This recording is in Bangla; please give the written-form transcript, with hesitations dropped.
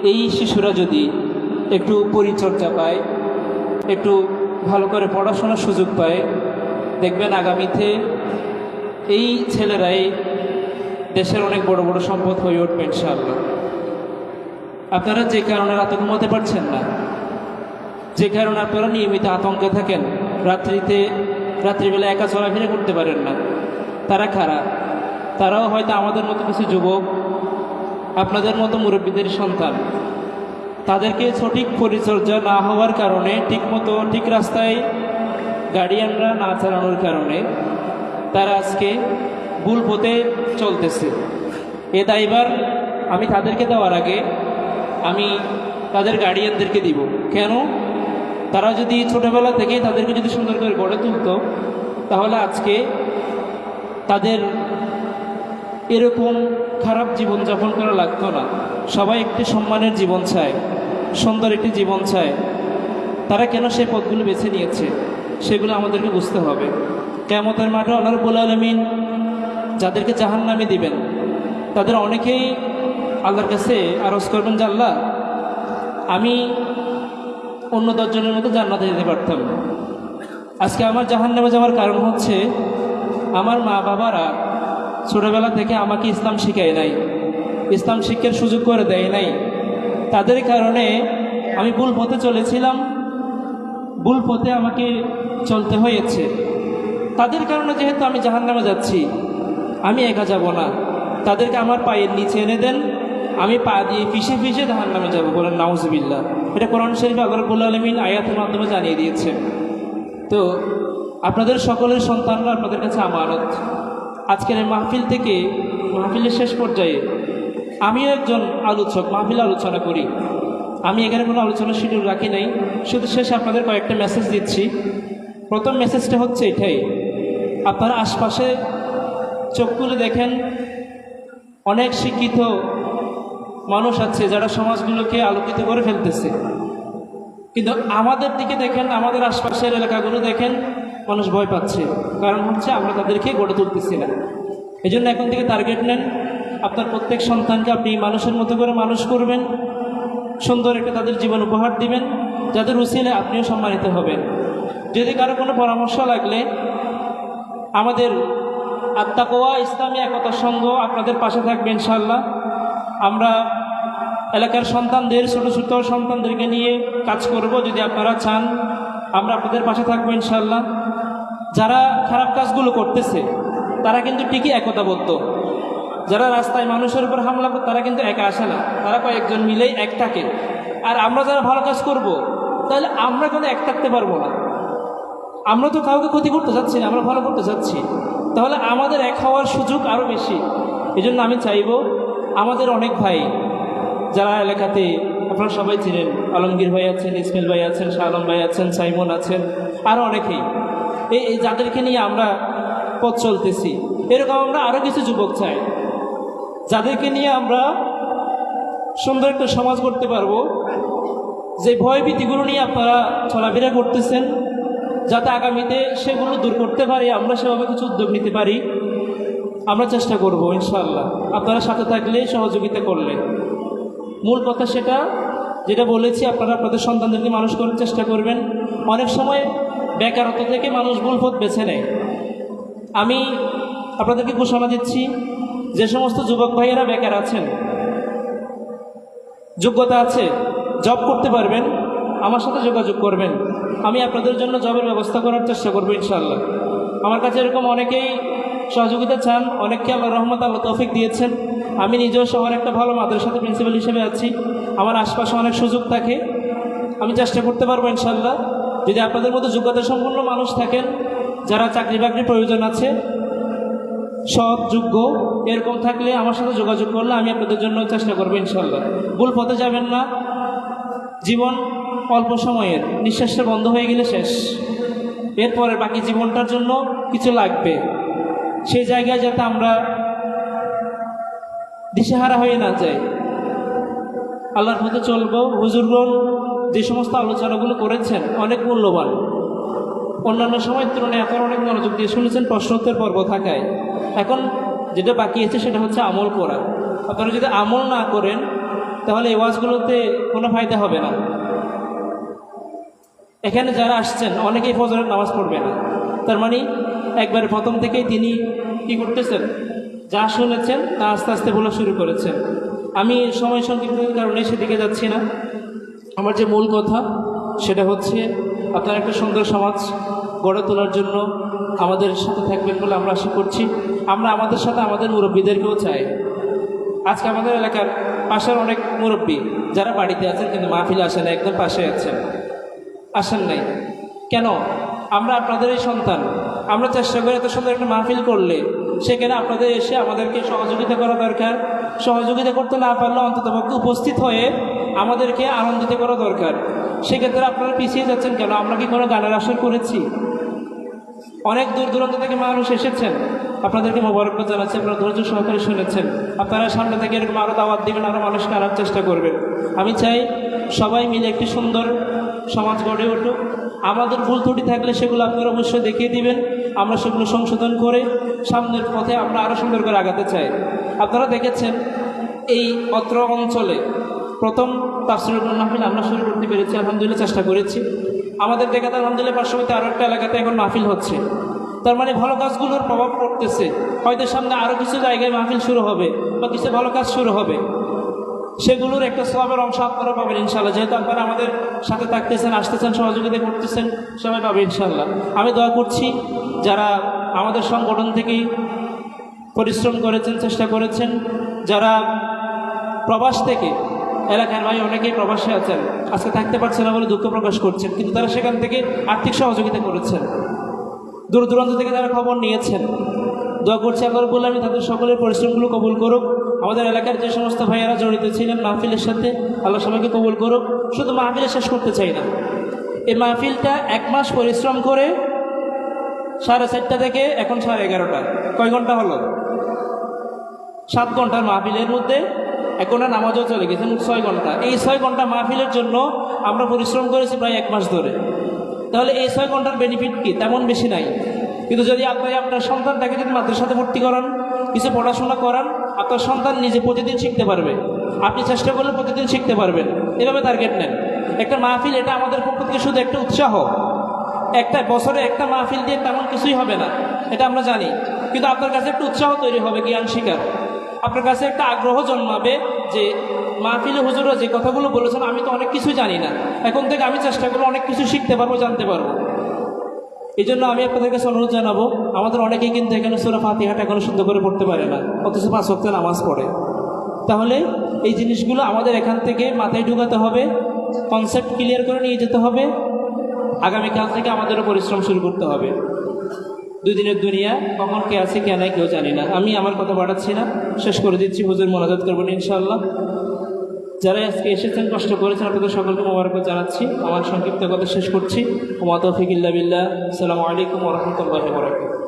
এই শিশুরা যদি একটু পরিচর্যা পায়, একটু ভালো করে পড়াশোনার সুযোগ পায়, দেখবেন আগামীতে এই ছেলেরাই দেশের অনেক বড় বড় সম্পদ হয়ে উঠবে ইনশাআল্লাহ। আপনারা যে কারণে রাতে ঘুমাতে পারছেন না, যে কারণে আপনারা নিয়মিত আতঙ্কে থাকেন, রাত্রিবেলা একা চলাফেরা করতে পারেন না, তারা কারা? তারাও হয়তো আমাদের মতো কিছু যুবক, আপনাদের মতো মুরব্বীদের সন্তান। তাদেরকে সঠিক পরিচর্যা না হওয়ার কারণে, ঠিকমতো ঠিক রাস্তায় গার্ডিয়ানরা না চালানোর কারণে তারা আজকে ভুল পথে চলতেছে। এ দায়ভার আমি তাদেরকে দেওয়ার আগে আমি তাদের গার্ডিয়ানদেরকে দিব। কেন? তারা যদি ছোটোবেলা থেকেই তাদেরকে যদি সুন্দর করে গড়ে তুলত, তাহলে আজকে তাদের এরকম খারাপ জীবনযাপন করা লাগতো না। সবাই একটি সম্মানের জীবন চায়, সুন্দর একটি জীবন চায়। তারা কেন সেই পথগুলো বেছে নিয়েছে সেগুলো আমাদেরকে বুঝতে হবে। কিয়ামতের মাঠে আল্লাহ রাব্বুল আলামিন যাদেরকে জাহান্নামে দিবেন, তাদের অনেকেই আল্লাহর কাছে আরজ করবেন যে আল্লাহ, আমি অন্য 10 জনের মতো জান্নাতে যেতে পারতাম। আজকে আমার জাহান্নামে যাওয়ার কারণ হচ্ছে আমার মা বাবারা ছোটোবেলা থেকে আমাকে ইসলাম শিখায় নাই, ইসলাম শিক্ষার সুযোগ করে দেয় নাই। তাদের কারণে আমি ভুল পথে চলেছিলাম, ভুল পথে আমাকে চলতে হয়েছে। তাদের কারণে যেহেতু আমি জাহান্নামে যাচ্ছি, আমি একা যাব না, তাদেরকে আমার পায়ের নিচে এনে দেন, আমি পা দিয়ে পিষে পিষে জাহান্নামে যাব। বলেন নাউজুবিল্লাহ। এটা কোরআন শরীফে আল্লাহ রাব্বুল আলামিন আয়াতের মাধ্যমে জানিয়ে দিয়েছে। তো আপনাদের সকলের সন্তানরা আপনাদের কাছে আমানত। আজকের এই মাহফিল থেকে মাহফিলের শেষ পর্যায়ে আমিও একজন আলোচক, মাহফিল আলোচনা করি। আমি এখানে কোনো আলোচনার শিডিউল রাখি নাই, শুধু শেষে আপনাদের কয়েকটা মেসেজ দিচ্ছি। প্রথম মেসেজটা হচ্ছে এটাই, আপনারা আশপাশে চোখ তুলে দেখেন, অনেক শিক্ষিত মানুষ আছে যারা সমাজগুলোকে আলোকিত করে ফেলতেছে, কিন্তু আমাদের দিকে দেখেন, আমাদের আশপাশের এলাকাগুলো দেখেন, মানুষ ভয় পাচ্ছে। কারণ হচ্ছে আমরা তাদেরকে গড়ে তুলতেছি না। এই জন্য এখন থেকে টার্গেট নেন, আপনার প্রত্যেক সন্তানকে আপনি মানুষের মতো করে মানুষ করবেন, সুন্দর একটা তাদের জীবন উপহার দিবেন, যাদের উসিলে আপনিও সম্মানিত হবেন। যদি কারো কোনো পরামর্শ লাগলে আমাদের আত্তাকওয়া ইসলামী একতা সংঘ আপনাদের পাশে থাকবে ইনশাআল্লাহ। আমরা এলাকার সন্তানদের, ছোটো ছোটো সন্তানদেরকে নিয়ে কাজ করব। যদি আপনারা চান, আমরা আপনাদের পাশে থাকবো ইনশাআল্লাহ। যারা খারাপ কাজগুলো করতেছে তারা কিন্তু ঠিকই একতাবদ্ধ। যারা রাস্তায় মানুষের উপর হামলা করে তারা কিন্তু একা আসে না, তারা কয়েকজন মিলেই এক থাকে। আর আমরা যারা ভালো কাজ করব, তাহলে আমরা কিন্তু এক থাকতে পারবো না। আমরা তো কাউকে ক্ষতি করতে চাচ্ছি না, আমরা ভালো করতে চাচ্ছি, তাহলে আমাদের এক হওয়ার সুযোগ আরও বেশি। এই জন্য আমি চাইব আমাদের অনেক ভাই যারা এলাকাতে, আপনারা সবাই চিনেন, আলমগীর ভাই আছেন, ইসমাইল ভাই আছেন, শাহ আলম ভাই আছেন, সাইমন আছেন, আরও অনেকেই, এই যাদেরকে নিয়ে আমরা পথ চলতেছি, এরকম আমরা আরও কিছু যুবক চাই যাদেরকে নিয়ে আমরা সুন্দর একটা সমাজ করতে পারবো। যে ভয়ভীতিগুলো নিয়ে আপনারা চলাফেরা করতেছেন, যাতে আগামীতে সেগুলো দূর করতে পারি, আমরা সেভাবে কিছু উদ্যোগ নিতে পারি, আমরা চেষ্টা করব ইনশাআল্লাহ। আপনারা সাথে থাকলে, সহযোগিতা করলে, মূল কথা সেটা যেটা বলেছি, আপনারা আপনাদের সন্তানদেরকে মানুষ করার চেষ্টা করবেন। অনেক সময় বেকারত্ব থেকে মানুষ ভুল পথ বেছে নেয়। আমি আপনাদেরকে ঘোষণা দিচ্ছি, যে সমস্ত যুবক ভাইয়েরা বেকার আছেন, যোগ্যতা আছে, জব করতে পারবেন, আমার সাথে যোগাযোগ করবেন। আমি আপনাদের জন্য জবের ব্যবস্থা করার চেষ্টা করবো ইনশাআল্লাহ। আমার কাছে এরকম অনেকেই সহযোগিতা চান, অনেককে আল্লাহ রহমত আল্লাহ তৌফিক দিয়েছেন। আমি নিজেও শহরে একটা ভালো মাদ্রাসাতে প্রিন্সিপাল হিসেবে আছি, আমার আশপাশে অনেক সুযোগ থাকে, আমি চেষ্টা করতে পারবো ইনশাআল্লাহ। যদি আপনাদের মতো যোগ্যতা সম্পন্ন মানুষ থাকেন, যারা চাকরি বাকরির প্রয়োজন আছে, সৎ যোগ্য, এরকম থাকলে আমার সাথে যোগাযোগ করলে আমি আপনাদের জন্য চেষ্টা করবো ইনশাআল্লাহ। ভুল পথে যাবেন না। জীবন অল্প সময়ের, নিঃশ্বাসটা বন্ধ হয়ে গেলে শেষ, এরপরে বাকি জীবনটার জন্য কিছু লাগবে। সেই জায়গায় যাতে আমরা দিশেহারা হয়ে না যাই, আল্লাহর পথে চলবো। হুজুরগণ যে সমস্ত আলোচনাগুলো করেছেন অনেক মূল্যবান, অন্যান্য সময়ের তুলনায় এখন অনেক মনোযোগ দিয়ে শুনেছেন, প্রশ্নোত্তর পর্ব থাকায়। এখন যেটা বাকি আছে সেটা হচ্ছে আমল করা। আপনারা যদি আমল না করেন তাহলে এই ওয়াজগুলোতে কোনো ফায়দা হবে না। এখানে যারা আসছেন অনেকেই ফজরের নামাজ পড়বে না, তার মানে একবারে প্রথম থেকেই তিনি কি করতেছেন, যা শুনেছেন তা আস্তে আস্তে বলা শুরু করেছেন। আমি সময় সংক্ষিপ্তের কারণে সেদিকে যাচ্ছি না। আমার যে মূল কথা সেটা হচ্ছে আপনারা একটা সুন্দর সমাজ গড়ে তোলার জন্য আমাদের সাথে থাকবেন বলে আমরা আশা করছি। আমরা আমাদের সাথে আমাদের মুরব্বীদেরকেও চাই। আজকে আমাদের এলাকার পাশের অনেক মুরব্বী যারা বাড়িতে আছেন কিন্তু মাহফিলে আসেন না, একদম পাশে আছেন, আসেন নাই কেন? আমরা আপনাদের এই সন্তান, আমরা চেষ্টা করে এত সুন্দর একটা মাহফিল করলে সেখানে আপনাদের এসে আমাদেরকে সহযোগিতা করা দরকার। সহযোগিতা করতে না পারলে অন্ততপক্ষে উপস্থিত হয়ে আমাদেরকে আনন্দিত করা দরকার। সেক্ষেত্রে আপনারা পিছিয়ে যাচ্ছেন কেন? আমরা কি কোনো গানের আসর করেছি? অনেক দূর দূরান্ত থেকে মানুষ এসেছেন, আপনাদেরকে মোবারকবাদ জানাচ্ছি, আপনারা ধৈর্য সহকারে শুনেছেন। আপনারা সামনে থেকে এরকম আরও দাওয়াত দিবেন, আরও মানুষকে আনার চেষ্টা করবেন। আমি চাই সবাই মিলে একটি সুন্দর সমাজ গড়ে উঠুক। আমাদের ভুল ত্রুটি থাকলে সেগুলো আপনারা অবশ্যই দেখিয়ে দিবেন, আমরা সেগুলো সংশোধন করে সামনের পথে আমরা আরও সুন্দর করে আগাতে চাই। আপনারা দেখেছেন এই অত্র অঞ্চলে প্রথম তাফসীরুল কোরআন মাহফিল আমরা শুরু করতে পেরেছি, আলহামদুলিল্লাহ চেষ্টা করেছি। আমাদের দেখাতে আলহামদুলিল্লাহ পার্শ্ববর্তী আরও একটা এলাকাতে এখন মাহফিল হচ্ছে। তার মানে ভালো কাজগুলোর প্রভাব পড়তেছে। হয়তো সামনে আরও কিছু জায়গায় মাহফিল শুরু হবে বা কিছু ভালো কাজ শুরু হবে, সেগুলোর একটা সওয়াবের অংশ আপনারা পাবেন ইনশাআল্লাহ। যেহেতু আপনারা আমাদের সাথে থাকতেছেন, আসতেছেন, সহযোগিতা করতেছেন, সবাই পাবে ইনশাআল্লাহ। আমি দোয়া করছি যারা আমাদের সংগঠন থেকেই পরিশ্রম করেছেন, চেষ্টা করেছেন, যারা প্রবাস থেকে, এলাকার ভাই অনেকেই প্রবাসে আছেন, আজকে থাকতে পারছে না বলে দুঃখ প্রকাশ করছেন, কিন্তু তারা সেখান থেকে আর্থিক সহযোগিতা করেছেন। দূর দূরান্ত থেকে যারা খবর নিয়েছেন, দোয়া করছি আল্লাহ রাব্বুল আলামিন তাদের সকলের পরিশ্রমগুলো কবুল করুক। আমাদের এলাকার যে সমস্ত ভাইয়ারা জড়িত ছিলেন মাহফিলের সাথে, আল্লাহ সবাইকে কবুল করুক। শুধু মাহফিলে শেষ করতে চাই না, এই মাহফিলটা 1 মাস পরিশ্রম করে 4:30 থেকে এখন 11:30, কয় ঘন্টা হলো? 7 ঘন্টার মাহফিলের মধ্যে এখন নামাজও চলে গেছে, মোট 6 ঘন্টা। এই 6 ঘন্টা মাহফিলের জন্য আমরা পরিশ্রম করেছি প্রায় 1 মাস ধরে। তাহলে এই 6 ঘন্টার বেনিফিট কি? তেমন বেশি নাই। কিন্তু যদি আপনি আপনার সন্তানটাকে যদি মাদ্রাসাতে ভর্তি করান, কিছু পড়াশোনা করান, আপনার সন্তান নিজে প্রতিদিন শিখতে পারবে। আপনি চেষ্টা করলে প্রতিদিন শিখতে পারবেন। এভাবে টার্গেট নেন। একটা মাহফিল এটা আমাদের পক্ষ থেকে শুধু একটা উৎসাহ। একটা বছরে একটা মাহফিল দিয়ে তেমন কিছুই হবে না, এটা আমরা জানি। কিন্তু আপনার কাছে একটা উৎসাহ তৈরি হবে, জ্ঞান শিকার। আপনার কাছে একটা আগ্রহ জন্মাবে যে মাহফিলে হুজুররা যে কথাগুলো বলেছেন আমি তো অনেক কিছু জানি না, এখন থেকে আমি চেষ্টা করবো অনেক কিছু শিখতে পারবো, জানতে পারবো। এই জন্য আমি আপনাদের কাছে অনুরোধ জানাবো, আমাদের অনেকেই কিন্তু এখানে সূরা ফাতিহাটা এখনো শুদ্ধ করে পড়তে পারে না, অথচ 5 ওয়াক্ত নামাজ পড়ে। তাহলে এই জিনিসগুলো আমাদের এখান থেকে মাথায় ঢুকাতে হবে, কনসেপ্ট ক্লিয়ার করে নিয়ে যেতে হবে। আগামীকাল থেকে আমাদেরও পরিশ্রম শুরু করতে হবে। 2 দিনের দুনিয়া, কখন কে আছে কে নাই কেউ জানি না। আমি আমার কথা বাড়াচ্ছি না, শেষ করে দিচ্ছি। হুজুর মোনাজাত করবেন ইনশাআল্লাহ। যারা আজকে এসেছেন, কষ্ট করেছেন, আপনাদের সকলকে মোবারকবাদ জানাচ্ছি। আমার সংক্ষিপ্ত কথা শেষ করছি। ওয়া মা তাওফীক ইল্লা বিল্লাহ। আসসালামু আলাইকুম ওয়া রাহমাতুল্লাহি ওয়া বারাকাতুহু।